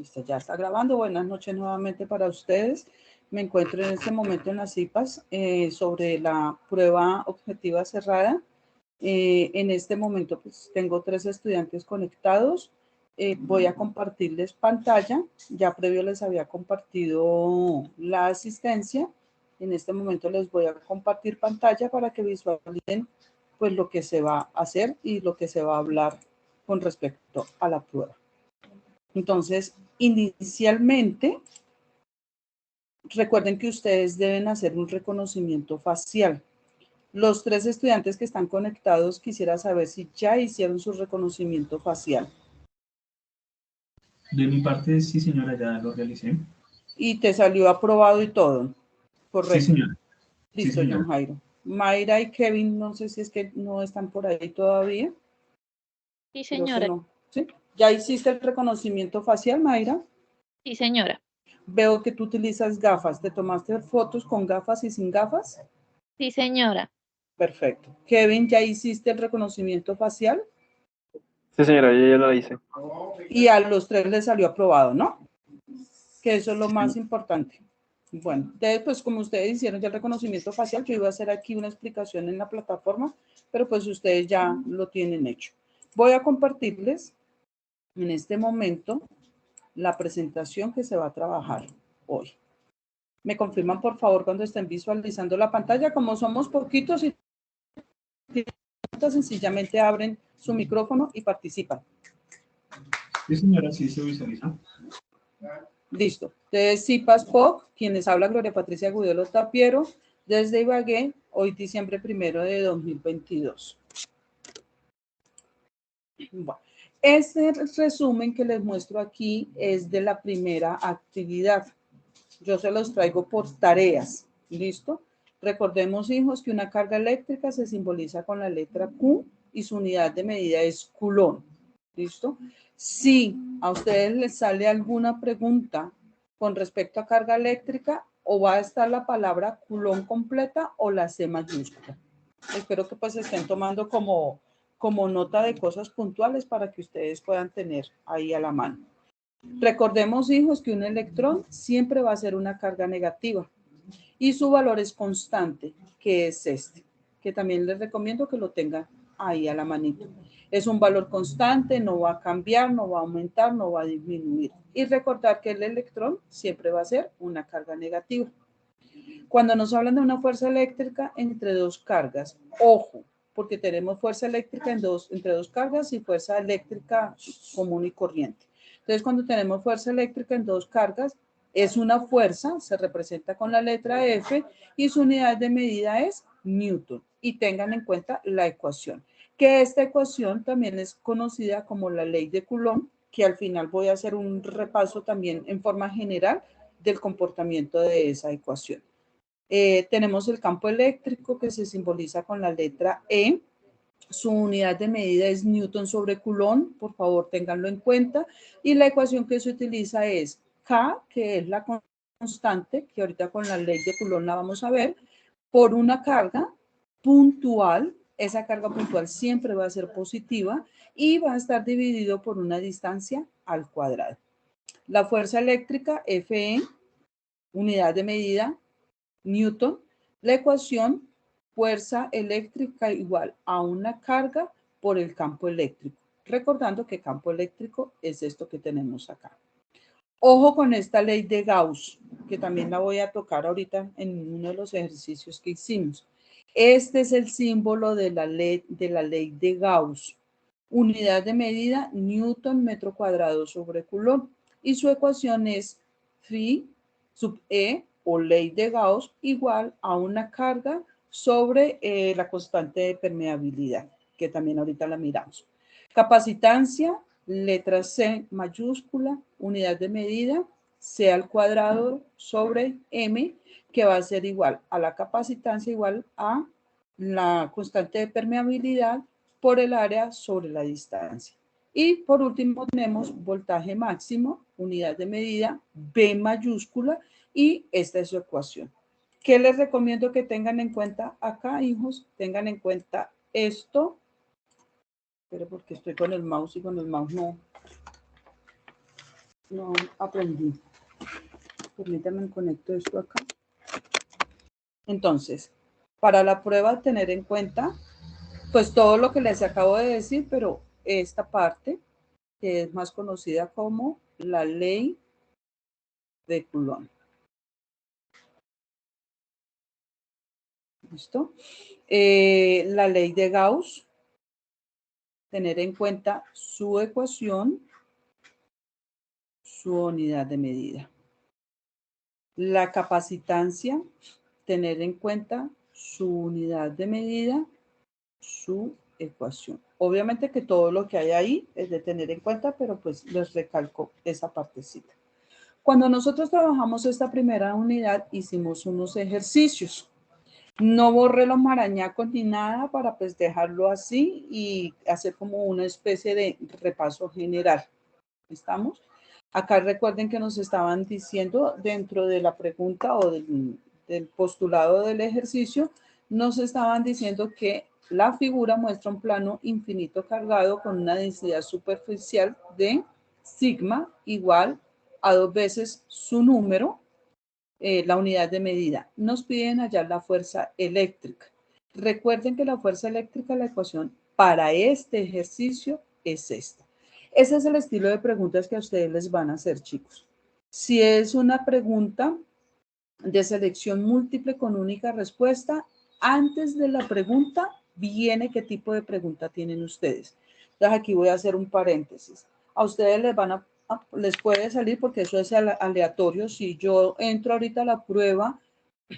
Listo, ya está grabando. Buenas noches nuevamente para ustedes. Me encuentro en este momento en las IPAs sobre la prueba objetiva cerrada. En este momento pues, tengo 3 estudiantes conectados. Voy a compartirles pantalla. Ya previo les había compartido la asistencia. En este momento les voy a compartir pantalla para que visualicen pues, lo que se va a hacer y lo que se va a hablar con respecto a la prueba. Entonces, inicialmente, recuerden que ustedes deben hacer un reconocimiento facial. Los 3 estudiantes que están conectados, quisiera saber si ya hicieron su reconocimiento facial. De mi parte, sí, señora, ya lo realicé. Y te salió aprobado y todo, ¿correcto? Sí, señora. Listo, Sí, señora. John Jairo. Mayra y Kevin, no sé si es que no están por ahí todavía. Sí, señora. No. ¿Sí? ¿Ya hiciste el reconocimiento facial, Mayra? Sí, señora. Veo que tú utilizas gafas. ¿Te tomaste fotos con gafas y sin gafas? Sí, señora. Perfecto. Kevin, ¿ya hiciste el reconocimiento facial? Sí, señora, yo ya lo hice. Y a los 3 les salió aprobado, ¿no? Que eso es lo más importante. Bueno, pues como ustedes hicieron ya el reconocimiento facial, yo iba a hacer aquí una explicación en la plataforma, pero pues ustedes ya lo tienen hecho. Voy a compartirles en este momento la presentación que se va a trabajar hoy. Me confirman, por favor, cuando estén visualizando la pantalla. Como somos poquitos y sencillamente abren su micrófono y participan. Sí, señora, sí se visualiza. Listo. Entonces, CIPAS POC, quienes habla Gloria Patricia Gudelo Tapiero, desde Ibagué, hoy diciembre 1 de 2022. Bueno, este resumen que les muestro aquí es de la primera actividad. Yo se los traigo por tareas. ¿Listo? Recordemos, hijos, que una carga eléctrica se simboliza con la letra Q y su unidad de medida es culón. ¿Listo? Si a ustedes les sale alguna pregunta con respecto a carga eléctrica, o va a estar la palabra culón completa o la C mayúscula. Espero que pues estén tomando como nota de cosas puntuales para que ustedes puedan tener ahí a la mano. Recordemos, hijos, que un electrón siempre va a ser una carga negativa y su valor es constante, que es este, que también les recomiendo que lo tengan ahí a la manito. Es un valor constante, no va a cambiar, no va a aumentar, no va a disminuir. Y recordar que el electrón siempre va a ser una carga negativa. Cuando nos hablan de una fuerza eléctrica entre 2 cargas, ojo, porque tenemos fuerza eléctrica entre 2 cargas y fuerza eléctrica común y corriente. Entonces, cuando tenemos fuerza eléctrica en 2 cargas, es una fuerza, se representa con la letra F y su unidad de medida es Newton. Y tengan en cuenta la ecuación, que esta ecuación también es conocida como la ley de Coulomb, que al final voy a hacer un repaso también en forma general del comportamiento de esa ecuación. Tenemos el campo eléctrico que se simboliza con la letra E. Su unidad de medida es Newton sobre Coulomb, por favor ténganlo en cuenta. Y la ecuación que se utiliza es K, que es la constante, que ahorita con la ley de Coulomb la vamos a ver, por una carga puntual. Esa carga puntual siempre va a ser positiva y va a estar dividido por una distancia al cuadrado. La fuerza eléctrica, Fe, unidad de medida, Newton. La ecuación fuerza eléctrica igual a una carga por el campo eléctrico. Recordando que campo eléctrico es esto que tenemos acá. Ojo con esta ley de Gauss, que también la voy a tocar ahorita en uno de los ejercicios que hicimos. Este es el símbolo de la ley de Gauss. Unidad de medida, Newton metro cuadrado sobre Coulomb. Y su ecuación es phi sub E o ley de Gauss igual a una carga sobre la constante de permeabilidad, que también ahorita la miramos. Capacitancia, letra C mayúscula, unidad de medida, C al cuadrado sobre M, que va a ser igual a la capacitancia igual a la constante de permeabilidad por el área sobre la distancia. Y por último tenemos voltaje máximo, unidad de medida, B mayúscula, y esta es su ecuación. ¿Qué les recomiendo que tengan en cuenta acá, hijos? Tengan en cuenta esto. Pero porque estoy con el mouse y con el mouse no. No aprendí. Permítanme conecto esto acá. Entonces, para la prueba tener en cuenta, pues todo lo que les acabo de decir, pero esta parte, que es más conocida como la ley de Coulomb. ¿Listo? La ley de Gauss, tener en cuenta su ecuación, su unidad de medida. La capacitancia, tener en cuenta su unidad de medida, su ecuación. Obviamente que todo lo que hay ahí es de tener en cuenta, pero pues les recalco esa partecita. Cuando nosotros trabajamos esta primera unidad, hicimos unos ejercicios. No borré los marañacos ni nada para pues dejarlo así y hacer como una especie de repaso general. ¿Estamos? Acá recuerden que nos estaban diciendo dentro de la pregunta o del postulado del ejercicio, nos estaban diciendo que la figura muestra un plano infinito cargado con una densidad superficial de sigma igual a 2 veces su número, la unidad de medida. Nos piden hallar la fuerza eléctrica. Recuerden que la fuerza eléctrica, la ecuación para este ejercicio es esta. Ese es el estilo de preguntas que a ustedes les van a hacer, chicos. Si es una pregunta de selección múltiple con única respuesta, antes de la pregunta viene qué tipo de pregunta tienen ustedes. Entonces aquí voy a hacer un paréntesis. A ustedes les puede salir porque eso es aleatorio. Si yo entro ahorita a la prueba,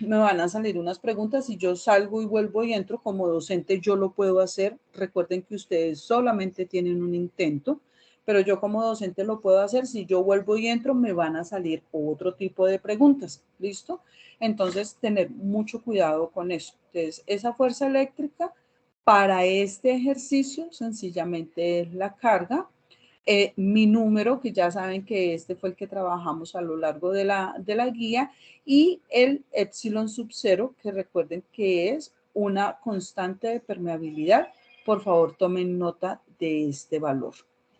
me van a salir unas preguntas y yo salgo y vuelvo y entro como docente, yo lo puedo hacer. Recuerden que ustedes solamente tienen un intento, pero yo como docente lo puedo hacer. Si yo vuelvo y entro, me van a salir otro tipo de preguntas. ¿Listo? Entonces, tener mucho cuidado con eso. Entonces, esa fuerza eléctrica para este ejercicio sencillamente es la carga. Mi número, que ya saben que este fue el que trabajamos a lo largo de la guía, y el epsilon sub 0, que recuerden que es una constante de permeabilidad. Por favor, tomen nota de este valor.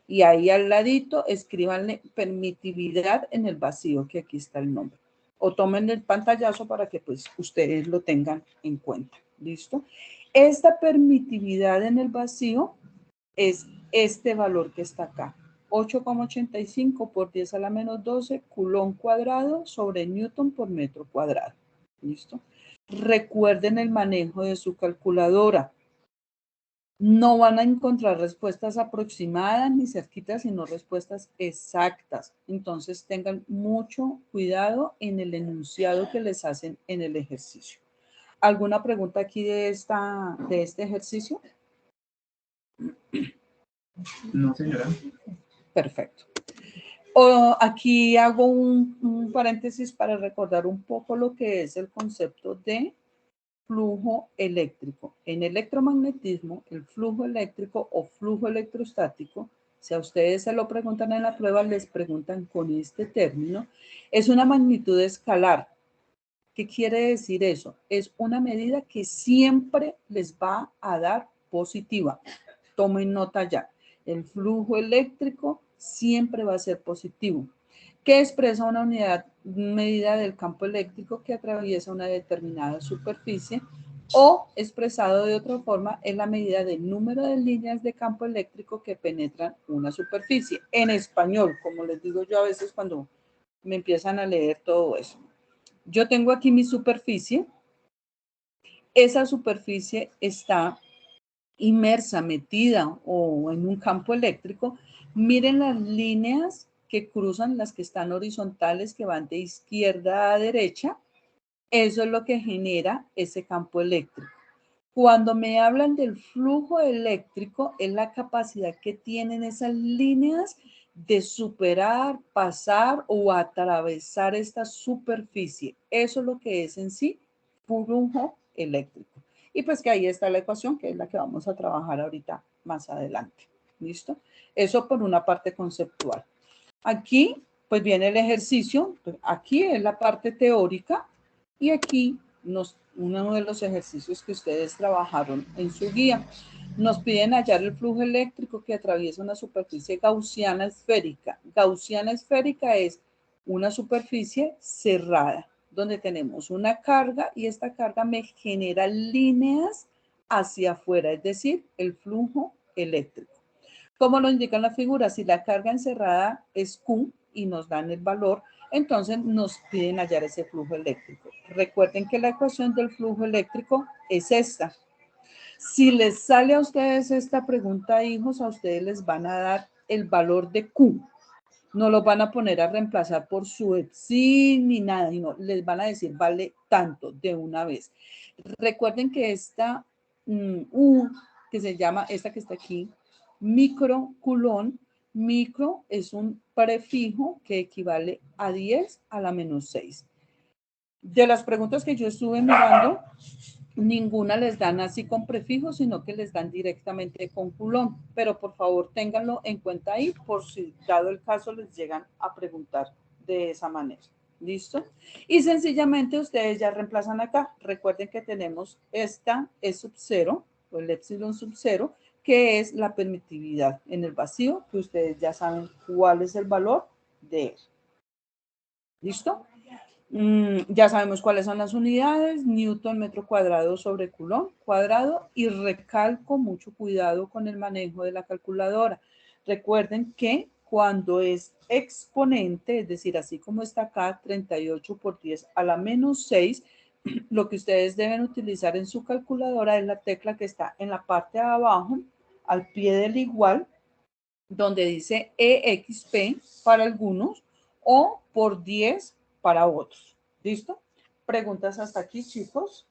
Y ahí al ladito, escríbanle permitividad en el vacío, que aquí está el nombre. O tomen el pantallazo para que pues ustedes lo tengan en cuenta. ¿Listo? Esta permitividad en el vacío es este valor que está acá. 8,85 por 10 a la menos 12 Coulomb cuadrado sobre Newton por metro cuadrado. ¿Listo? Recuerden el manejo de su calculadora. No van a encontrar respuestas aproximadas ni cerquitas, sino respuestas exactas. Entonces tengan mucho cuidado en el enunciado que les hacen en el ejercicio. ¿Alguna pregunta aquí de este ejercicio? No, señora. Perfecto. Aquí hago un paréntesis para recordar un poco lo que es el concepto de flujo eléctrico. En electromagnetismo, el flujo eléctrico o flujo electrostático, si a ustedes se lo preguntan en la prueba, les preguntan con este término, es una magnitud escalar. ¿Qué quiere decir eso? Es una medida que siempre les va a dar positiva. Tomen nota ya. El flujo eléctrico siempre va a ser positivo, que expresa una unidad medida del campo eléctrico que atraviesa una determinada superficie, o expresado de otra forma es la medida del número de líneas de campo eléctrico que penetran una superficie. En español, como les digo yo a veces cuando me empiezan a leer todo eso. Yo tengo aquí mi superficie. Esa superficie está inmersa, metida o en un campo eléctrico. Miren las líneas que cruzan, las que están horizontales, que van de izquierda a derecha. Eso es lo que genera ese campo eléctrico. Cuando me hablan del flujo eléctrico, es la capacidad que tienen esas líneas de superar, pasar o atravesar esta superficie. Eso es lo que es en sí flujo eléctrico. Y pues que ahí está la ecuación, que es la que vamos a trabajar ahorita más adelante. ¿Listo? Eso por una parte conceptual. Aquí, pues viene el ejercicio. Aquí es la parte teórica y aquí uno de los ejercicios que ustedes trabajaron en su guía. Nos piden hallar el flujo eléctrico que atraviesa una superficie gaussiana esférica. Gaussiana esférica es una superficie cerrada, donde tenemos una carga y esta carga me genera líneas hacia afuera, es decir, el flujo eléctrico. Como lo indica en la figura, si la carga encerrada es Q y nos dan el valor, entonces nos piden hallar ese flujo eléctrico. Recuerden que la ecuación del flujo eléctrico es esta. Si les sale a ustedes esta pregunta, hijos, a ustedes les van a dar el valor de Q. No lo van a poner a reemplazar por su epsilon ni nada, sino les van a decir vale tanto de una vez. Recuerden que esta U, que se llama, esta que está aquí, microculón, micro es un prefijo que equivale a 10 a la menos 6. De las preguntas que yo estuve mirando, ninguna les dan así con prefijos, sino que les dan directamente con culón. Pero por favor, ténganlo en cuenta ahí por si dado el caso les llegan a preguntar de esa manera. ¿Listo? Y sencillamente ustedes ya reemplazan acá. Recuerden que tenemos esta E sub 0, o el epsilon sub 0, que es la permitividad en el vacío, que ustedes ya saben cuál es el valor de él. ¿Listo? Ya sabemos cuáles son las unidades, Newton metro cuadrado sobre Coulomb cuadrado, y recalco mucho cuidado con el manejo de la calculadora. Recuerden que cuando es exponente, es decir, así como está acá, 38 por 10 a la menos 6, lo que ustedes deben utilizar en su calculadora es la tecla que está en la parte de abajo, al pie del igual, donde dice EXP para algunos o por 10 para otros. ¿Listo? ¿Preguntas hasta aquí, chicos?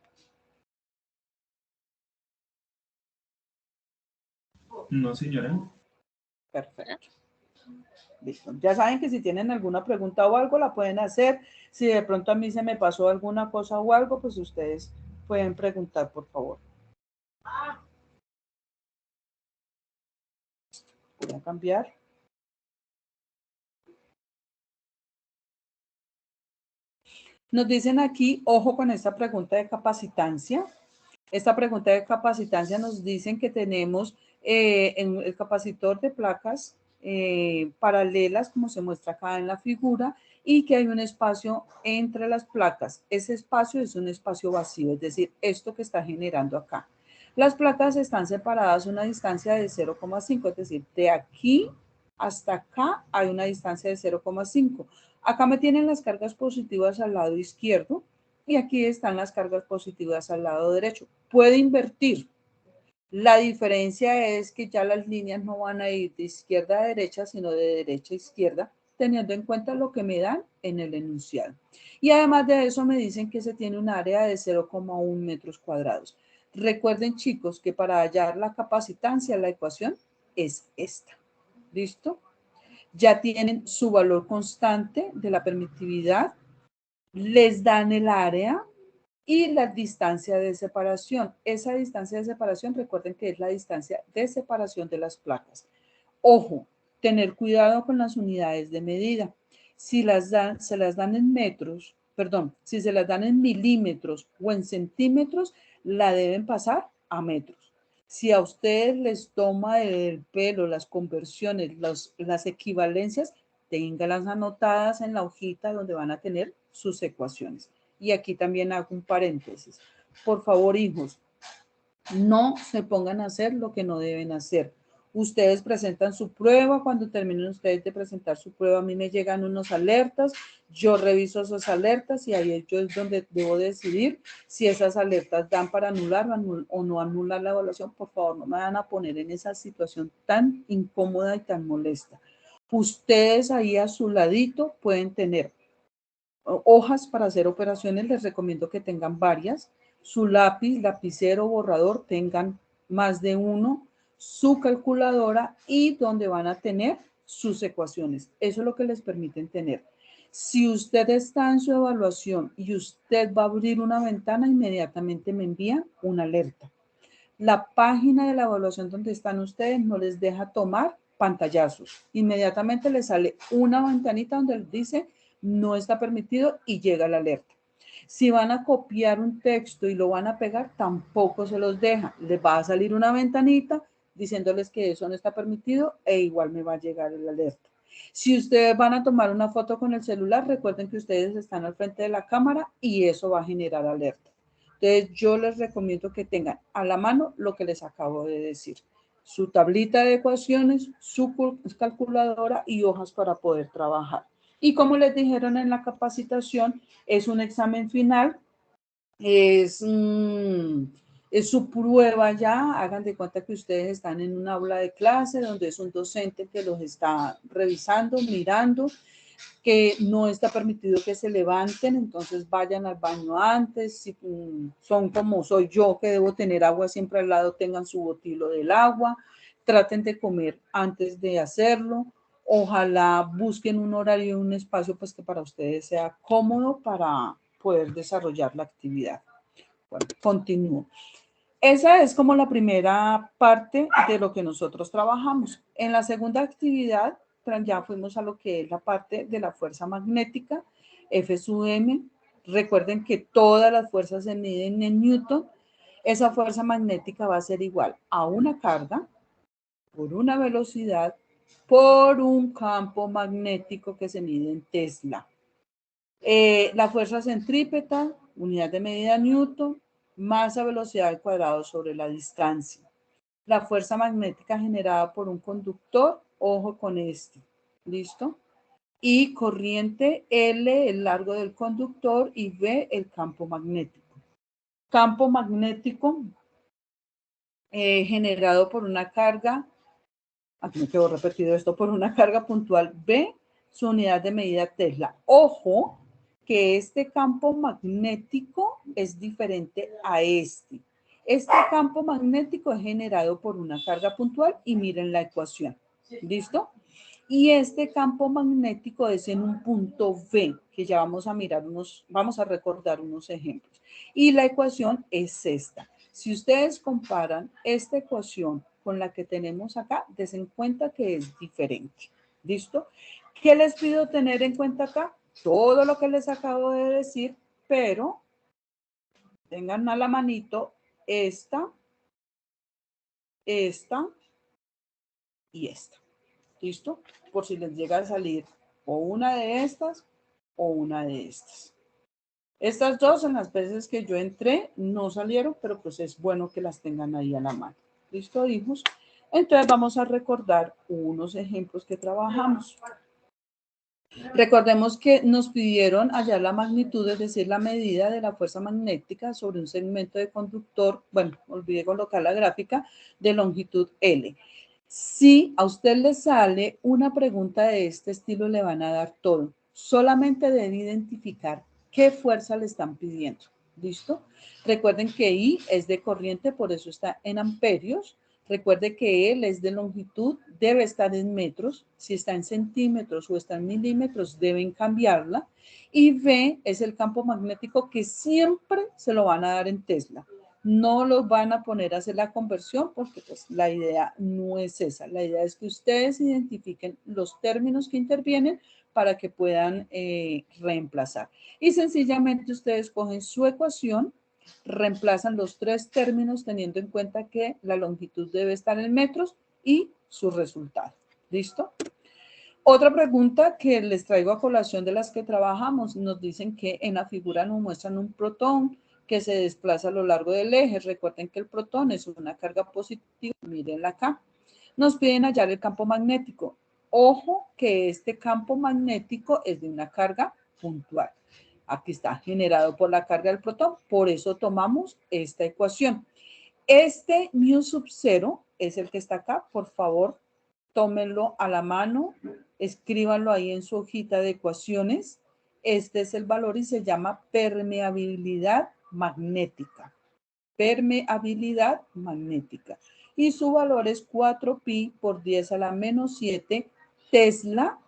No, señora. Perfecto. Listo. Ya saben que si tienen alguna pregunta o algo, la pueden hacer. Si de pronto a mí se me pasó alguna cosa o algo, pues ustedes pueden preguntar, por favor. Voy a cambiar. Nos dicen aquí, ojo con esta pregunta de capacitancia. Esta pregunta de capacitancia nos dicen que tenemos en el capacitor de placas paralelas, como se muestra acá en la figura, y que hay un espacio entre las placas. Ese espacio es un espacio vacío, es decir, esto que está generando acá. Las placas están separadas a una distancia de 0,5, es decir, de aquí hasta acá hay una distancia de 0,5. Acá me tienen las cargas positivas al lado izquierdo y aquí están las cargas positivas al lado derecho. Puede invertir. La diferencia es que ya las líneas no van a ir de izquierda a derecha, sino de derecha a izquierda, teniendo en cuenta lo que me dan en el enunciado. Y además de eso me dicen que se tiene un área de 0,1 metros cuadrados. Recuerden, chicos, que para hallar la capacitancia, la ecuación es esta. ¿Listo? Ya tienen su valor constante de la permitividad, les dan el área y la distancia de separación. Esa distancia de separación, recuerden que es la distancia de separación de las placas. Ojo, tener cuidado con las unidades de medida. Si se las dan en metros, perdón, si se las dan en milímetros o en centímetros, la deben pasar a metros. Si a ustedes les toma el pelo las conversiones, las equivalencias, ténganlas anotadas en la hojita donde van a tener sus ecuaciones. Y aquí también hago un paréntesis. Por favor, hijos, no se pongan a hacer lo que no deben hacer. Ustedes presentan su prueba, cuando terminen ustedes de presentar su prueba, a mí me llegan unos alertas, yo reviso esas alertas y ahí yo es donde debo decidir si esas alertas dan para anular o no anular la evaluación. Por favor, no me van a poner en esa situación tan incómoda y tan molesta. Ustedes ahí a su ladito pueden tener hojas para hacer operaciones, les recomiendo que tengan varias, su lápiz, lapicero, borrador, tengan más de uno, su calculadora y donde van a tener sus ecuaciones. Eso es lo que les permiten tener. Si usted está en su evaluación y usted va a abrir una ventana, inmediatamente me envía una alerta. La página de la evaluación donde están ustedes no les deja tomar pantallazos. Inmediatamente les sale una ventanita donde les dice no está permitido y llega la alerta. Si van a copiar un texto y lo van a pegar, tampoco se los deja. Les va a salir una ventanita diciéndoles que eso no está permitido e igual me va a llegar el alerta. Si ustedes van a tomar una foto con el celular, recuerden que ustedes están al frente de la cámara y eso va a generar alerta. Entonces, yo les recomiendo que tengan a la mano lo que les acabo de decir. Su tablita de ecuaciones, su calculadora y hojas para poder trabajar. Y como les dijeron en la capacitación, es un examen final, es su prueba ya. Hagan de cuenta que ustedes están en un aula de clase donde es un docente que los está revisando, mirando, que no está permitido que se levanten, entonces vayan al baño antes. Si son como soy yo, que debo tener agua siempre al lado, tengan su botilo del agua, traten de comer antes de hacerlo. Ojalá busquen un horario y un espacio pues que para ustedes sea cómodo para poder desarrollar la actividad. Bueno, continúo. Esa es como la primera parte de lo que nosotros trabajamos. En la segunda actividad ya fuimos a lo que es la parte de la fuerza magnética, F sub M. Recuerden que todas las fuerzas se miden en Newton. Esa fuerza magnética va a ser igual a una carga por una velocidad por un campo magnético que se mide en Tesla. La fuerza centrípeta, unidad de medida Newton, masa velocidad al cuadrado sobre la distancia. La fuerza magnética generada por un conductor, ojo con este, ¿listo? Y corriente L, el largo del conductor, y V, el campo magnético. Campo magnético generado por una carga, aquí me quedo repetido esto, por una carga puntual B, su unidad de medida Tesla. Ojo que este campo magnético es diferente a este. Este campo magnético es generado por una carga puntual y miren la ecuación. ¿Listo? Y este campo magnético es en un punto V, que ya vamos a mirar vamos a recordar unos ejemplos. Y la ecuación es esta. Si ustedes comparan esta ecuación con la que tenemos acá, den cuenta que es diferente. ¿Listo? ¿Qué les pido tener en cuenta acá? Todo lo que les acabo de decir, pero tengan a la manito esta y esta. ¿Listo? Por si les llega a salir o una de estas o una de estas. Estas dos en las veces que yo entré no salieron, pero pues es bueno que las tengan ahí a la mano. ¿Listo, hijos? Entonces vamos a recordar unos ejemplos que trabajamos. Recordemos que nos pidieron hallar la magnitud, es decir, la medida de la fuerza magnética sobre un segmento de conductor, bueno, olvidé colocar la gráfica, de longitud L. Si a usted le sale una pregunta de este estilo, le van a dar todo. Solamente debe identificar qué fuerza le están pidiendo. ¿Listo? Recuerden que I es de corriente, por eso está en amperios. Recuerde que L es de longitud, debe estar en metros. Si está en centímetros o está en milímetros, deben cambiarla. Y V es el campo magnético que siempre se lo van a dar en Tesla. No los van a poner a hacer la conversión porque pues, la idea no es esa. La idea es que ustedes identifiquen los términos que intervienen para que puedan reemplazar. Y sencillamente ustedes cogen su ecuación, reemplazan los tres términos teniendo en cuenta que la longitud debe estar en metros y su resultado. ¿Listo? Otra pregunta que les traigo a colación de las que trabajamos, nos dicen que en la figura nos muestran un protón que se desplaza a lo largo del eje. Recuerden que el protón es una carga positiva, mírenla acá. Nos piden hallar el campo magnético. Ojo que este campo magnético es de una carga puntual. Aquí está, generado por la carga del protón, por eso tomamos esta ecuación. Este μ sub 0 es el que está acá, por favor, tómenlo a la mano, escríbanlo ahí en su hojita de ecuaciones. Este es el valor y se llama permeabilidad magnética. Permeabilidad magnética. Y su valor es 4pi por 10 a la menos 7 Tesla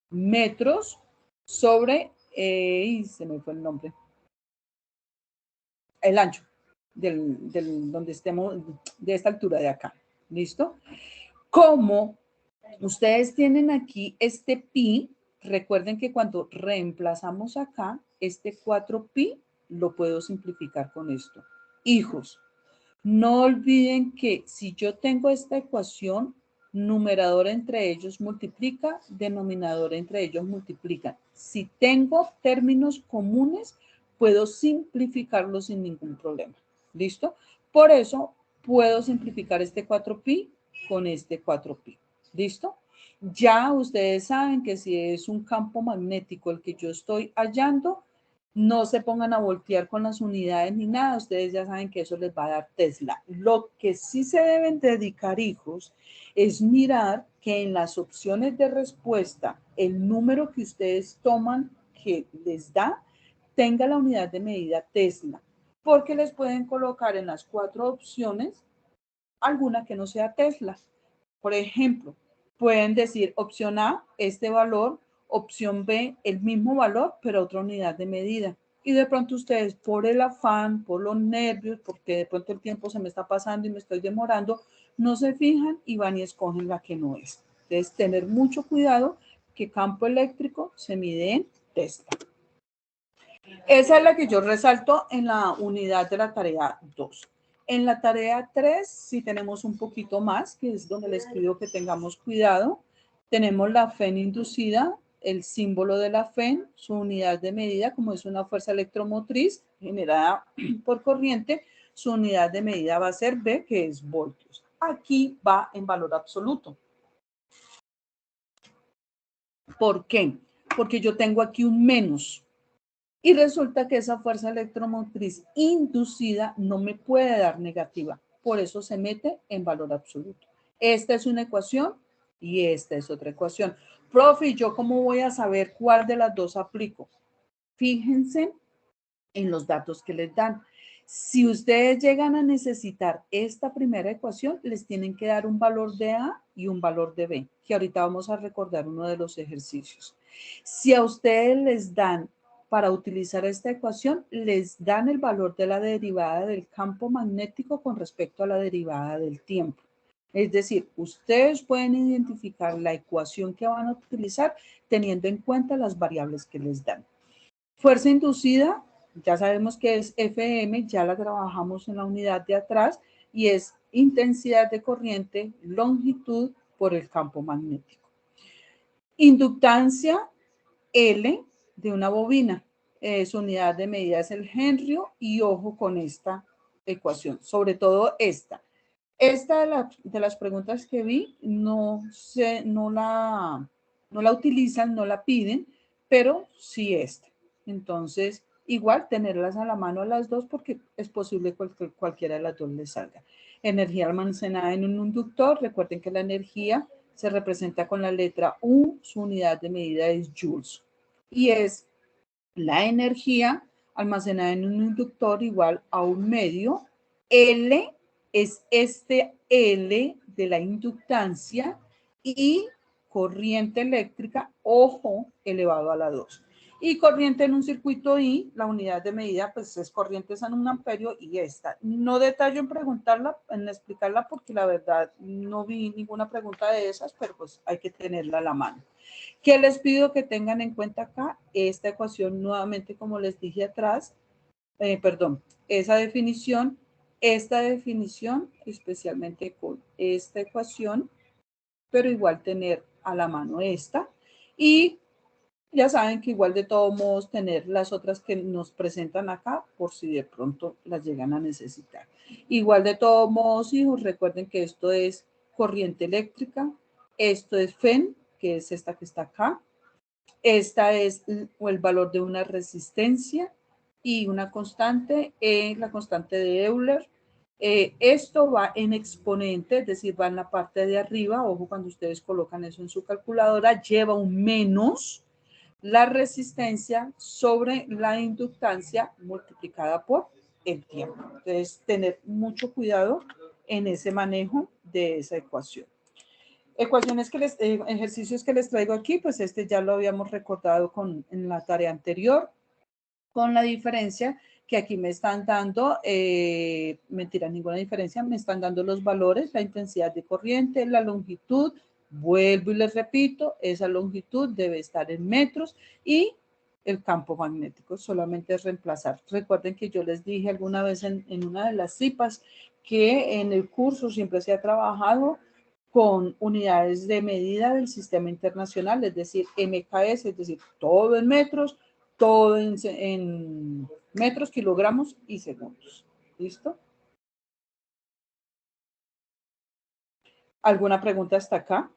metros sobre, se me fue el nombre, el ancho donde estemos, de esta altura de acá. ¿Listo? Como ustedes tienen aquí este pi, recuerden que cuando reemplazamos acá, este 4pi lo puedo simplificar con esto. Hijos, no olviden que si yo tengo esta ecuación, numerador entre ellos multiplica, denominador entre ellos multiplica. Si tengo términos comunes, puedo simplificarlos sin ningún problema. ¿Listo? Por eso puedo simplificar este 4pi con este 4pi. ¿Listo? Ya ustedes saben que si es un campo magnético el que yo estoy hallando, no se pongan a voltear con las unidades ni nada. Ustedes ya saben que eso les va a dar Tesla. Lo que sí se deben dedicar, hijos, es mirar que en las opciones de respuesta, el número que ustedes toman que les da, tenga la unidad de medida Tesla. Porque les pueden colocar en las 4 opciones alguna que no sea Tesla. Por ejemplo, pueden decir opción A, este valor, opción B, el mismo valor, pero otra unidad de medida. Y de pronto ustedes, por el afán, por los nervios, porque de pronto el tiempo se me está pasando y me estoy demorando, no se fijan y van y escogen la que no es. Entonces, tener mucho cuidado que campo eléctrico se mide en Tesla. Esa es la que yo resalto en la unidad de la tarea 2. En la tarea 3, sí tenemos un poquito más, que es donde les pido que tengamos cuidado. Tenemos la FEN inducida, el símbolo de la FEN, su unidad de medida, como es una fuerza electromotriz generada por corriente, su unidad de medida va a ser B, que es voltios. Aquí va en valor absoluto. ¿Por qué? Porque yo tengo aquí un menos. Y resulta que esa fuerza electromotriz inducida no me puede dar negativa. Por eso se mete en valor absoluto. Esta es una ecuación y esta es otra ecuación. Profe, ¿yo cómo voy a saber cuál de las dos aplico? Fíjense en los datos que les dan. Si ustedes llegan a necesitar esta primera ecuación, les tienen que dar un valor de A y un valor de B, que ahorita vamos a recordar uno de los ejercicios. Si a ustedes les dan, para utilizar esta ecuación, les dan el valor de la derivada del campo magnético con respecto a la derivada del tiempo. Es decir, ustedes pueden identificar la ecuación que van a utilizar teniendo en cuenta las variables que les dan. Fuerza inducida, ya sabemos que es FM, ya la trabajamos en la unidad de atrás y es intensidad de corriente, longitud por el campo magnético. Inductancia L de una bobina, su unidad de medida es el Henry y ojo con esta ecuación, sobre todo esta. Esta de las preguntas que vi no la utilizan, no la piden, pero sí esta. Entonces, igual tenerlas a la mano a las dos porque es posible que cualquiera de las dos les salga. Energía almacenada en un inductor. Recuerden que la energía se representa con la letra U, su unidad de medida es joules. Y es la energía almacenada en un inductor igual a un medio. L es este L de la inductancia y corriente eléctrica, ojo, elevado a la 2. Y corriente en un circuito I, la unidad de medida pues es corrientes en un amperio y esta. No detallo en preguntarla, en explicarla porque la verdad no vi ninguna pregunta de esas, pero pues hay que tenerla a la mano. ¿Qué les pido que tengan en cuenta acá? Esta ecuación nuevamente, como les dije atrás, esa definición, esta definición, especialmente con esta ecuación, pero igual tener a la mano esta. Y ya saben que igual de todos modos tener las otras que nos presentan acá por si de pronto las llegan a necesitar. Igual de todos modos, hijos, recuerden que esto es corriente eléctrica, esto es FEN, que es esta que está acá. Esta es el valor de una resistencia y una constante, la constante de Euler. Esto va en exponente, es decir, va en la parte de arriba. Ojo, cuando ustedes colocan eso en su calculadora, lleva un menos la resistencia sobre la inductancia multiplicada por el tiempo. Entonces, tener mucho cuidado en ese manejo de esa ecuación. Ejercicios que les traigo aquí, pues este ya lo habíamos recordado en la tarea anterior, con la diferencia que aquí me están dando, mentira, ninguna diferencia, me están dando los valores, la intensidad de corriente, la longitud, vuelvo y les repito, esa longitud debe estar en metros y el campo magnético, solamente es reemplazar. Recuerden que yo les dije alguna vez en una de las CIPAs que en el curso siempre se ha trabajado con unidades de medida del sistema internacional, es decir, MKS, es decir, todo en metros, todo en metros, kilogramos y segundos. ¿Listo? ¿Alguna pregunta hasta acá?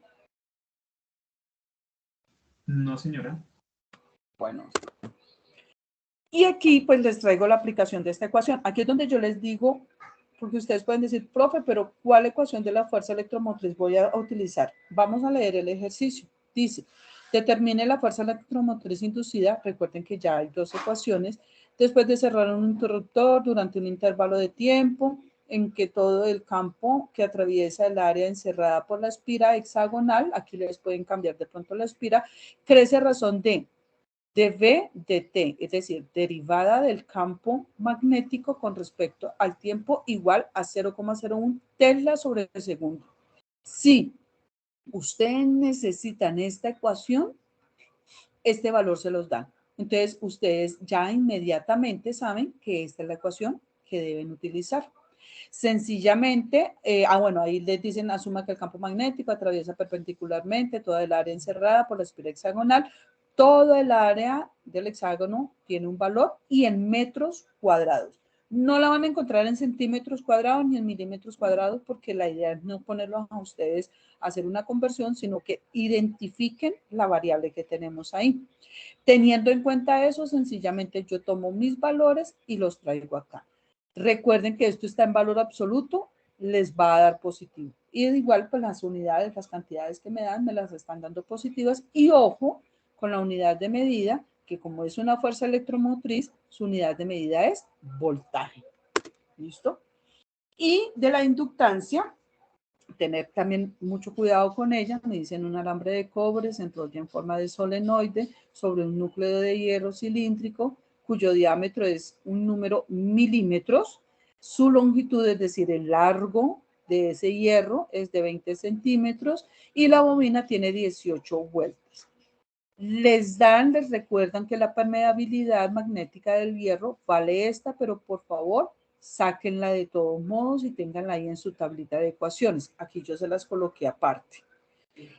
No, señora. Bueno. Y aquí pues les traigo la aplicación de esta ecuación. Aquí es donde yo les digo, porque ustedes pueden decir, profe, pero ¿cuál ecuación de la fuerza electromotriz voy a utilizar? Vamos a leer el ejercicio. Dice, determine la fuerza electromotriz inducida. Recuerden que ya hay dos ecuaciones. Después de cerrar un interruptor durante un intervalo de tiempo en que todo el campo que atraviesa el área encerrada por la espira hexagonal, aquí les pueden cambiar de pronto la espira, crece a razón de V de T, es decir, derivada del campo magnético con respecto al tiempo igual a 0,01 Tesla sobre segundo. Si ustedes necesitan esta ecuación, este valor se los dan. Entonces, ustedes ya inmediatamente saben que esta es la ecuación que deben utilizar. Sencillamente, bueno, ahí les dicen, asuma que el campo magnético atraviesa perpendicularmente toda el área encerrada por la espira hexagonal. Todo el área del hexágono tiene un valor y en metros cuadrados. No la van a encontrar en centímetros cuadrados ni en milímetros cuadrados porque la idea es no ponerlos a ustedes a hacer una conversión, sino que identifiquen la variable que tenemos ahí. Teniendo en cuenta eso, sencillamente yo tomo mis valores y los traigo acá. Recuerden que esto está en valor absoluto, les va a dar positivo. Y igual, pues las unidades, las cantidades que me dan, me las están dando positivas. Y ojo con la unidad de medida, que como es una fuerza electromotriz, su unidad de medida es voltaje. ¿Listo? Y de la inductancia, tener también mucho cuidado con ella. Me dicen un alambre de cobre se enrolla en forma de solenoide sobre un núcleo de hierro cilíndrico cuyo diámetro es un número milímetros. Su longitud, es decir, el largo de ese hierro es de 20 centímetros y la bobina tiene 18 vueltas. Les recuerdan que la permeabilidad magnética del hierro vale esta, pero por favor, sáquenla de todos modos y ténganla ahí en su tablita de ecuaciones. Aquí yo se las coloqué aparte.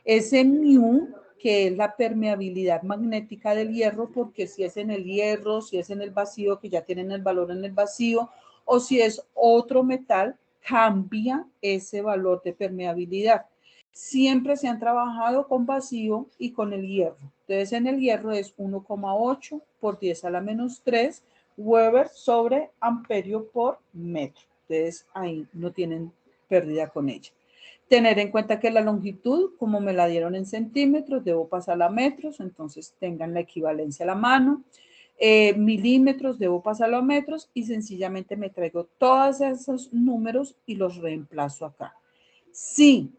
Ese mu, que es la permeabilidad magnética del hierro, porque si es en el hierro, si es en el vacío, que ya tienen el valor en el vacío, o si es otro metal, cambia ese valor de permeabilidad. Siempre se han trabajado con vacío y con el hierro. Entonces, en el hierro es 1,8 por 10 a la menos 3 Weber sobre amperio por metro. Entonces, ahí no tienen pérdida con ella. Tener en cuenta que la longitud, como me la dieron en centímetros, debo pasarla a metros, entonces tengan la equivalencia a la mano. Milímetros, debo pasarlo a metros y sencillamente me traigo todos esos números y los reemplazo acá. Si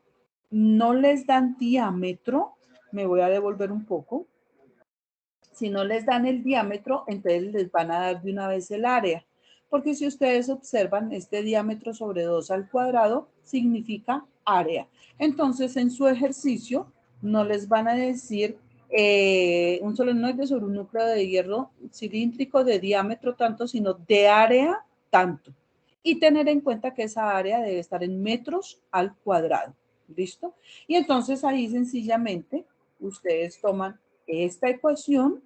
no les dan diámetro, me voy a devolver un poco. Si no les dan el diámetro, entonces les van a dar de una vez el área. Porque si ustedes observan, este diámetro sobre 2 al cuadrado significa área. Entonces, en su ejercicio, no les van a decir un solenoide sobre un núcleo de hierro cilíndrico de diámetro tanto, sino de área tanto. Y tener en cuenta que esa área debe estar en metros al cuadrado. ¿Listo? Y entonces ahí sencillamente ustedes toman esta ecuación,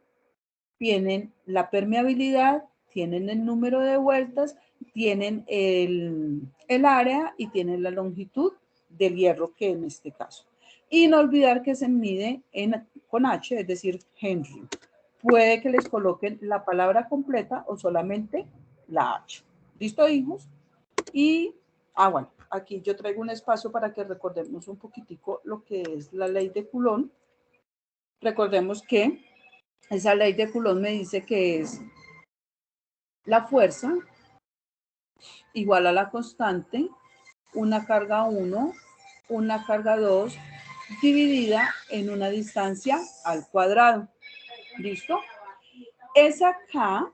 tienen la permeabilidad, tienen el número de vueltas, tienen el área y tienen la longitud del hierro, que en este caso. Y no olvidar que se mide con H, es decir, Henry. Puede que les coloquen la palabra completa o solamente la H. ¿Listo, hijos? Y, bueno, aquí yo traigo un espacio para que recordemos un poquitico lo que es la ley de Coulomb. Recordemos que esa ley de Coulomb me dice que es la fuerza igual a la constante, una carga 1, una carga 2, dividida en una distancia al cuadrado. ¿Listo? Esa K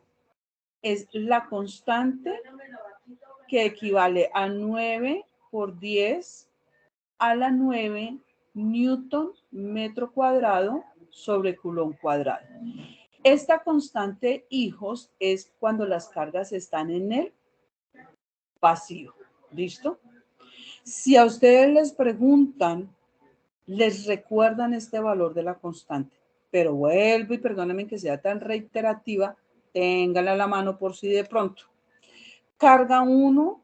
es la constante que equivale a 9 por 10 a la 9 Newton metro cuadrado sobre Coulomb cuadrado. Esta constante, hijos, es cuando las cargas están en el vacío. ¿Listo? Si a ustedes les preguntan, les recuerdan este valor de la constante, pero vuelvo y perdónenme que sea tan reiterativa, ténganla a la mano por si de pronto. Carga 1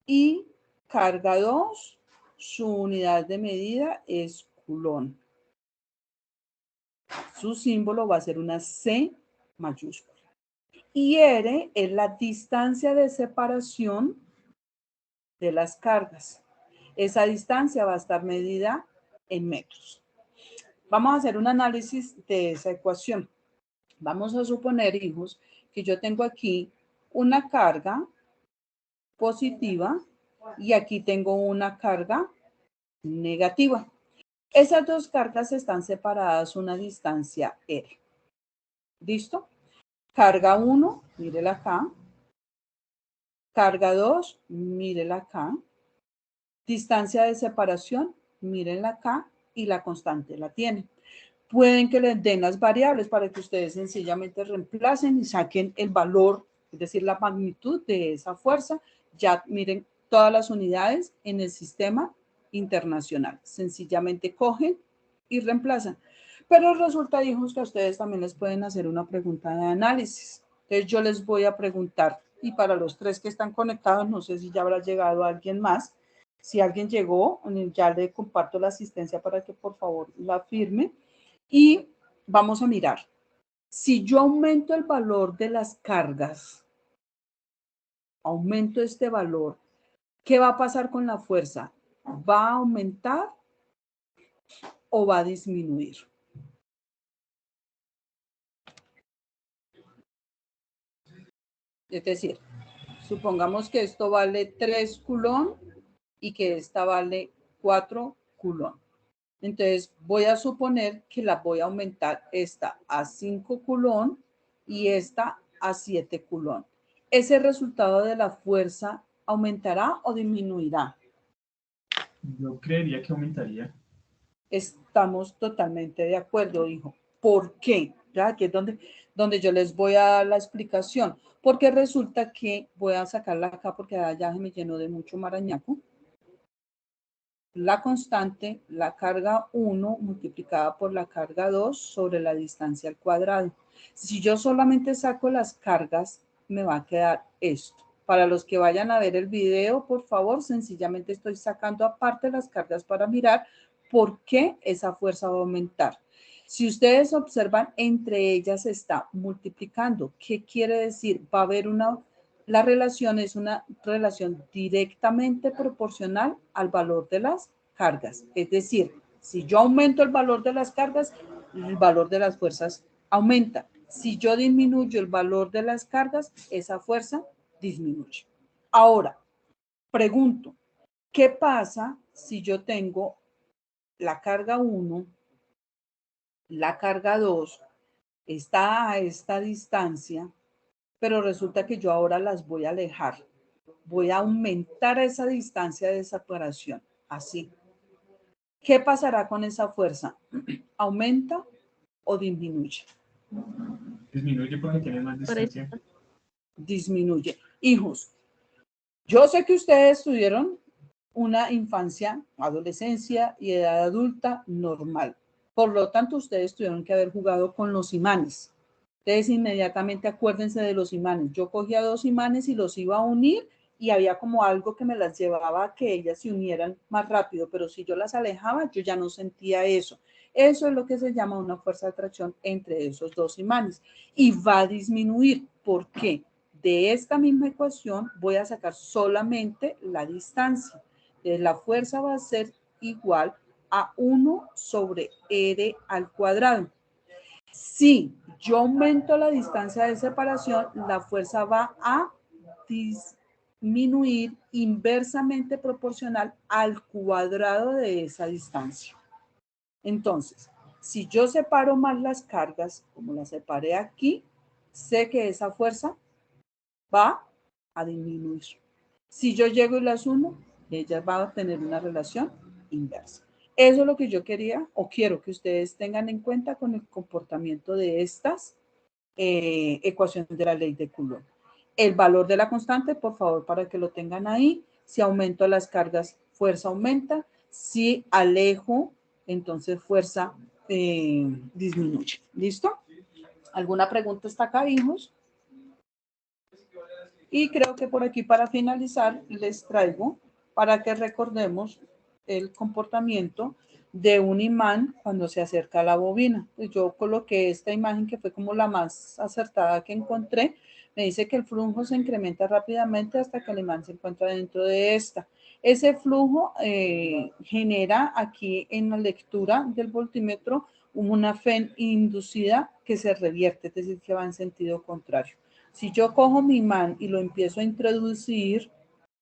y carga 2, su unidad de medida es culón. Su símbolo va a ser una C mayúscula. Y R es la distancia de separación de las cargas. Esa distancia va a estar medida en metros. Vamos a hacer un análisis de esa ecuación. Vamos a suponer, hijos, que yo tengo aquí una carga positiva y aquí tengo una carga negativa. Esas dos cargas están separadas una distancia R. ¿Listo? Carga 1, mírela acá. Carga 2, mírela acá. Distancia de separación, mírenla acá y la constante la tienen. Pueden que les den las variables para que ustedes sencillamente reemplacen y saquen el valor, es decir, la magnitud de esa fuerza. Ya miren todas las unidades en el sistema internacional. Sencillamente cogen y reemplazan. Pero resulta, hijos, que a ustedes también les pueden hacer una pregunta de análisis. Entonces yo les voy a preguntar, y para los tres que están conectados, no sé si ya habrá llegado alguien más. Si alguien llegó, ya le comparto la asistencia para que por favor la firme. Y vamos a mirar. Si yo aumento el valor de las cargas, aumento este valor, ¿qué va a pasar con la fuerza? ¿Va a aumentar o va a disminuir? Es decir, supongamos que esto vale 3 culón y que esta vale 4 culón. Entonces voy a suponer que la voy a aumentar esta a 5 culón y esta a 7 culón. ¿Ese resultado de la fuerza aumentará o disminuirá? Yo creería que aumentaría. Estamos totalmente de acuerdo, hijo. ¿Por qué? Ya aquí es donde yo les voy a dar la explicación. Porque resulta que voy a sacarla acá porque ya se me llenó de mucho marañaco. La constante, la carga 1 multiplicada por la carga 2 sobre la distancia al cuadrado. Si yo solamente saco las cargas, me va a quedar esto. Para los que vayan a ver el video, por favor, sencillamente estoy sacando aparte las cargas para mirar por qué esa fuerza va a aumentar. Si ustedes observan, entre ellas se está multiplicando. ¿Qué quiere decir? Va a haber la relación es una relación directamente proporcional al valor de las cargas. Es decir, si yo aumento el valor de las cargas, el valor de las fuerzas aumenta. Si yo disminuyo el valor de las cargas, esa fuerza disminuye. Ahora, pregunto, ¿qué pasa si yo tengo la carga 1, la carga 2, está a esta distancia, pero resulta que yo ahora las voy a alejar? Voy a aumentar esa distancia de separación, así. ¿Qué pasará con esa fuerza? ¿Aumenta o disminuye? Disminuye porque tiene más distancia. Disminuye. Hijos, yo sé que ustedes tuvieron una infancia, adolescencia y edad adulta normal. Por lo tanto, ustedes tuvieron que haber jugado con los imanes. Ustedes inmediatamente acuérdense de los imanes. Yo cogía 2 imanes y los iba a unir y había como algo que me las llevaba a que ellas se unieran más rápido, pero si yo las alejaba, yo ya no sentía eso. Eso es lo que se llama una fuerza de atracción entre esos 2 imanes y va a disminuir. ¿Por qué? De esta misma ecuación voy a sacar solamente la distancia. Entonces, la fuerza va a ser igual a 1 sobre R al cuadrado. Si yo aumento la distancia de separación, la fuerza va a disminuir inversamente proporcional al cuadrado de esa distancia. Entonces, si yo separo más las cargas, como las separé aquí, sé que esa fuerza va a disminuir. Si yo llego y las uno, ellas van a tener una relación inversa. Eso es lo que yo quería o quiero que ustedes tengan en cuenta con el comportamiento de estas ecuaciones de la ley de Coulomb. El valor de la constante, por favor, para que lo tengan ahí. Si aumento las cargas, fuerza aumenta. Si alejo, entonces fuerza disminuye. ¿Listo? ¿Alguna pregunta hasta acá, hijos? Y creo que por aquí, para finalizar, les traigo para que recordemos el comportamiento de un imán cuando se acerca a la bobina. Pues yo coloqué esta imagen que fue como la más acertada que encontré. Me dice que el flujo se incrementa rápidamente hasta que el imán se encuentra dentro de esta. Ese flujo genera aquí en la lectura del voltímetro una FEN inducida que se revierte, es decir, que va en sentido contrario. Si yo cojo mi imán y lo empiezo a introducir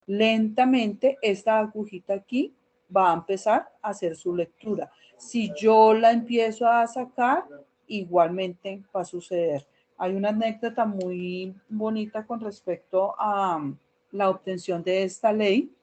lentamente, esta agujita aquí va a empezar a hacer su lectura. Si yo la empiezo a sacar, igualmente va a suceder. Hay una anécdota muy bonita con respecto a la obtención de esta ley.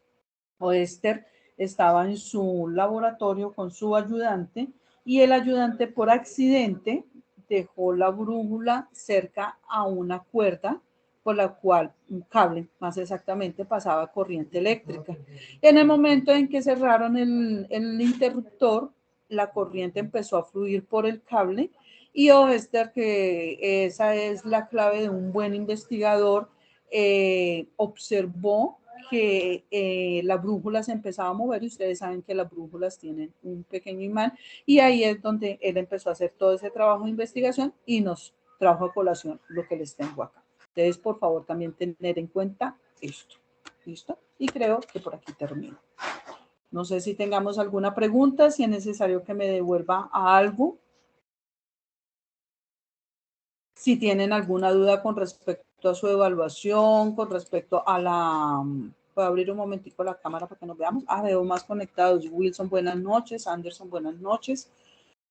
Oester estaba en su laboratorio con su ayudante y el ayudante por accidente dejó la brújula cerca a una cuerda por la cual un cable, más exactamente, pasaba corriente eléctrica. En el momento en que cerraron el interruptor, la corriente empezó a fluir por el cable y Oester, que esa es la clave de un buen investigador, observó que la brújula se empezaba a mover y ustedes saben que las brújulas tienen un pequeño imán y ahí es donde él empezó a hacer todo ese trabajo de investigación y nos trajo a colación lo que les tengo acá. Ustedes, por favor, también tener en cuenta esto. ¿Listo? Y creo que por aquí termino. No sé si tengamos alguna pregunta, si es necesario que me devuelva a algo. Si tienen alguna duda con respecto a su evaluación, con respecto a la... Voy a abrir un momentico la cámara para que nos veamos. Veo más conectados. Wilson, buenas noches. Anderson, buenas noches.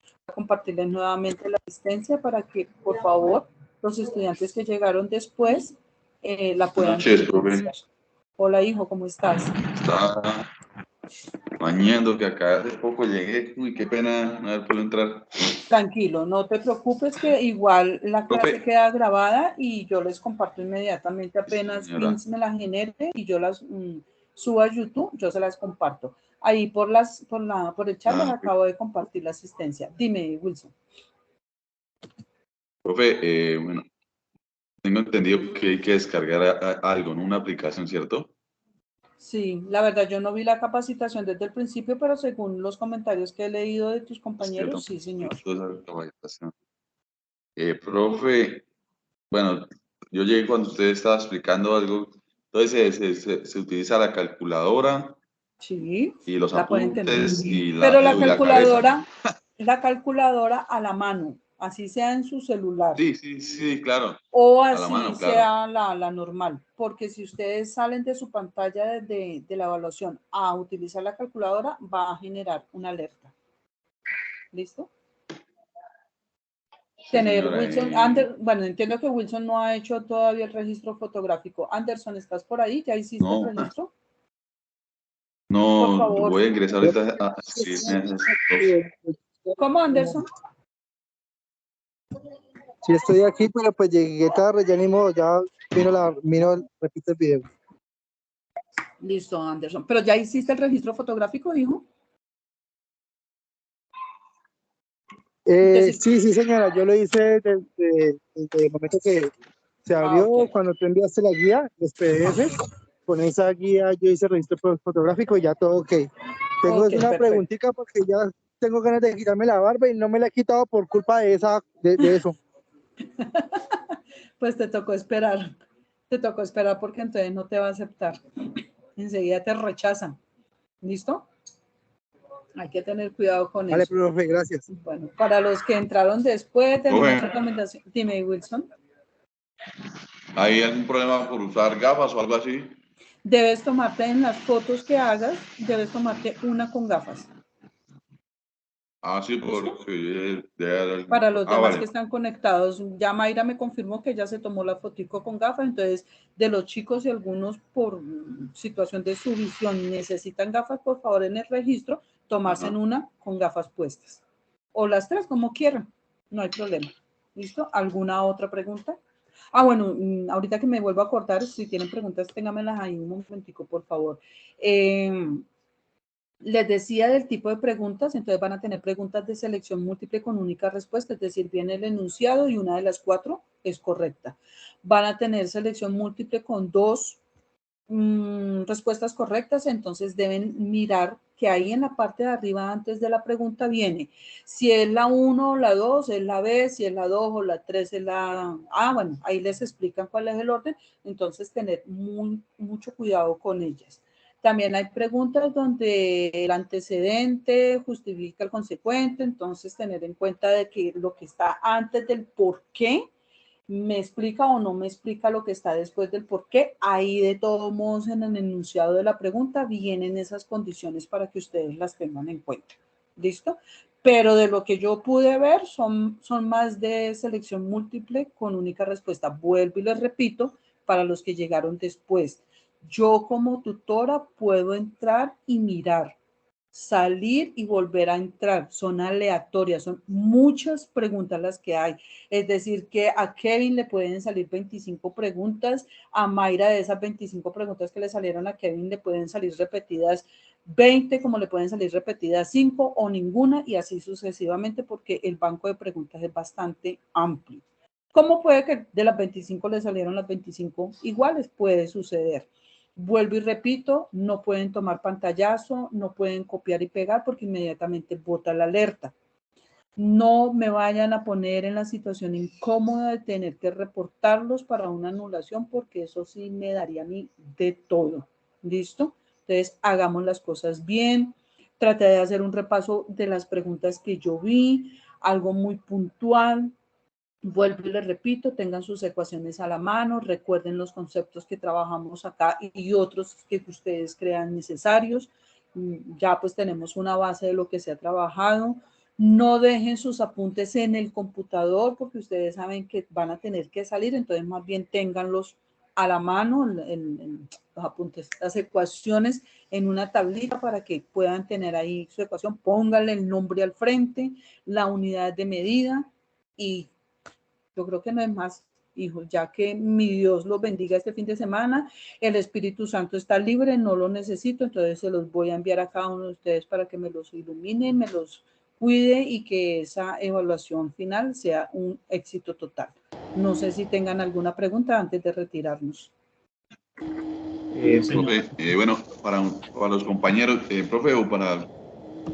Voy a compartirles nuevamente la asistencia para que, por favor, los estudiantes que llegaron después la puedan utilizar. Hola, hijo, ¿cómo estás? Está bañando, que acá hace poco llegué. Uy, qué pena no haber podido entrar. Tranquilo, no te preocupes que igual la clase Profe. queda grabada y yo les comparto inmediatamente apenas Señora. Pins me la genere y yo las subo a YouTube, yo se las comparto. Ahí por el chat les acabo de compartir la asistencia. Dime, Wilson. Profe, bueno, tengo entendido que hay que descargar algo, ¿no? Una aplicación, ¿cierto? Sí, la verdad yo no vi la capacitación desde el principio, pero según los comentarios que he leído de tus compañeros, sí, señor. Profe, bueno, yo llegué cuando usted estaba explicando algo, entonces se utiliza la calculadora. Sí, Y los la pueden tener. apuntes y Pero la calculadora a la mano, así sea en su celular. Sí, claro. O A así la mano, sea la normal, porque si ustedes salen de su pantalla de la evaluación a utilizar la calculadora, va a generar una alerta. ¿Listo? Tener Wilson, bueno, entiendo que Wilson no ha hecho todavía el registro fotográfico. Anderson, ¿estás por ahí? ¿Ya hiciste el registro? No, por favor. Voy a ingresar ahorita. ¿Cómo, Anderson? Sí, estoy aquí, pero pues llegué tarde, ya ni modo, ya repito el video. Listo, Anderson. ¿Pero ya hiciste el registro fotográfico, hijo? Sí, señora, yo lo hice desde el momento que se abrió, okay. Cuando tú enviaste la guía, los PDF, con esa guía yo hice el registro fotográfico y ya todo ok. Tengo una preguntita porque ya tengo ganas de quitarme la barba y no me la he quitado por culpa de eso. Pues te tocó esperar porque entonces no te va a aceptar. Enseguida te rechazan. ¿Listo? Hay que tener cuidado con eso. Vale, profe, gracias. Bueno, para los que entraron después de la recomendación, dime, Wilson. ¿Hay algún problema por usar gafas o algo así? Debes tomarte en las fotos que hagas, debes tomarte una con gafas. Ah, sí, porque debe haber algún- Para los demás vale. que están conectados, ya Mayra me confirmó que ya se tomó la fotico con gafas, entonces de los chicos y algunos por situación de su visión necesitan gafas, por favor en el registro tomarse en una con gafas puestas. O las tres, como quieran, no hay problema. ¿Listo? ¿Alguna otra pregunta? Ah, bueno, ahorita que me vuelvo a cortar, si tienen preguntas, ténganmelas ahí un momentico, por favor. Les decía del tipo de preguntas, entonces van a tener preguntas de selección múltiple con única respuesta, es decir, viene el enunciado y una de las 4 es correcta. Van a tener selección múltiple con 2 respuestas correctas, entonces deben mirar que ahí en la parte de arriba antes de la pregunta viene si es la 1 o la 2, es la B, si es la 2 o la 3 es la A. Bueno, ahí les explican cuál es el orden, entonces tener mucho cuidado con ellas. También hay preguntas donde el antecedente justifica el consecuente, entonces tener en cuenta de que lo que está antes del por qué me explica o no me explica lo que está después del por qué. Ahí de todos modos en el enunciado de la pregunta vienen esas condiciones para que ustedes las tengan en cuenta. ¿Listo? Pero de lo que yo pude ver son más de selección múltiple con única respuesta. Vuelvo y les repito, para los que llegaron después. Yo como tutora puedo entrar y mirar, salir y volver a entrar. Son aleatorias, son muchas preguntas las que hay. Es decir, que a Kevin le pueden salir 25 preguntas, a Mayra de esas 25 preguntas que le salieron a Kevin le pueden salir repetidas 20, como le pueden salir repetidas 5 o ninguna, y así sucesivamente, porque el banco de preguntas es bastante amplio. ¿Cómo puede que de las 25 le salieron las 25 iguales? Puede suceder. Vuelvo y repito, no pueden tomar pantallazo, no pueden copiar y pegar porque inmediatamente bota la alerta. No me vayan a poner en la situación incómoda de tener que reportarlos para una anulación porque eso sí me daría a mí de todo. ¿Listo? Entonces, hagamos las cosas bien. Traté de hacer un repaso de las preguntas que yo vi, algo muy puntual. Vuelvo y les repito, tengan sus ecuaciones a la mano, recuerden los conceptos que trabajamos acá y otros que ustedes crean necesarios. Ya pues tenemos una base de lo que se ha trabajado. No dejen sus apuntes en el computador porque ustedes saben que van a tener que salir, entonces más bien ténganlos a la mano, los apuntes, las ecuaciones en una tablita para que puedan tener ahí su ecuación. Pónganle el nombre al frente, la unidad de medida y yo creo que no es más, hijos, ya que mi Dios los bendiga este fin de semana, el Espíritu Santo está libre, no lo necesito, entonces se los voy a enviar a cada uno de ustedes para que me los ilumine, me los cuide y que esa evaluación final sea un éxito total. No sé si tengan alguna pregunta antes de retirarnos. Profe, bueno, para los compañeros, profe, o para...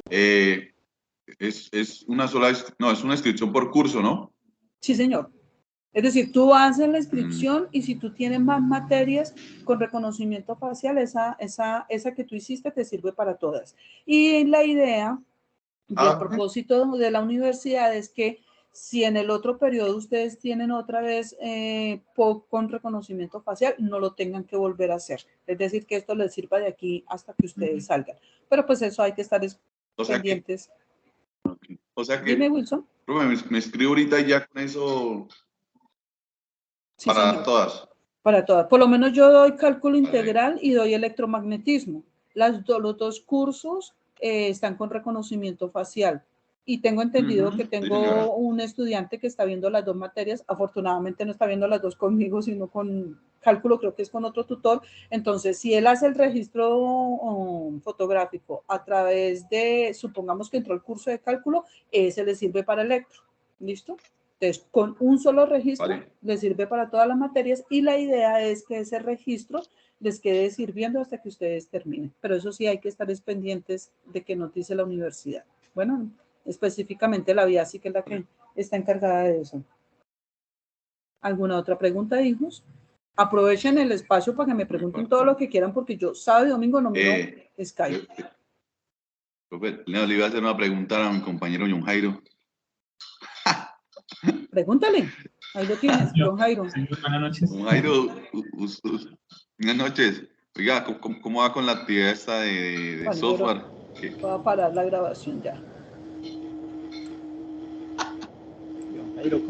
es una sola, no, es una inscripción por curso, ¿no? Sí, señor. Es decir, tú haces la inscripción y si tú tienes más materias con reconocimiento facial, esa que tú hiciste te sirve para todas. Y la idea y el propósito de la universidad es que si en el otro periodo ustedes tienen otra vez con reconocimiento facial, no lo tengan que volver a hacer. Es decir, que esto les sirva de aquí hasta que ustedes salgan. Pero pues eso hay que estar pendientes. O sea que, Dime, Wilson. Me escribo ahorita y ya con eso Sí, para señor. todas. Para todas. Por lo menos yo doy cálculo integral y doy electromagnetismo. Los dos cursos están con reconocimiento facial. Y tengo entendido que tengo un estudiante que está viendo las dos materias. Afortunadamente no está viendo las dos conmigo, sino con cálculo, creo que es con otro tutor. Entonces, si él hace el registro fotográfico a través de, supongamos que entró el curso de cálculo, ese le sirve para electro. ¿Listo? Entonces, con un solo registro les sirve para todas las materias y la idea es que ese registro les quede sirviendo hasta que ustedes terminen. Pero eso sí hay que estar pendientes de que nos dice la universidad. Bueno, específicamente la vía sí que es la que está encargada de eso. ¿Alguna otra pregunta, hijos? Aprovechen el espacio para que me pregunten todo lo que quieran porque yo sábado y domingo no miro Skype. Le iba a hacer una pregunta a mi compañero John Jairo. Pregúntale. Ahí lo tienes, John Jairo. Buenas noches. John Jairo, buenas noches. Oiga, ¿cómo va con la actividad esta de Vale, software? Voy a parar la grabación ya.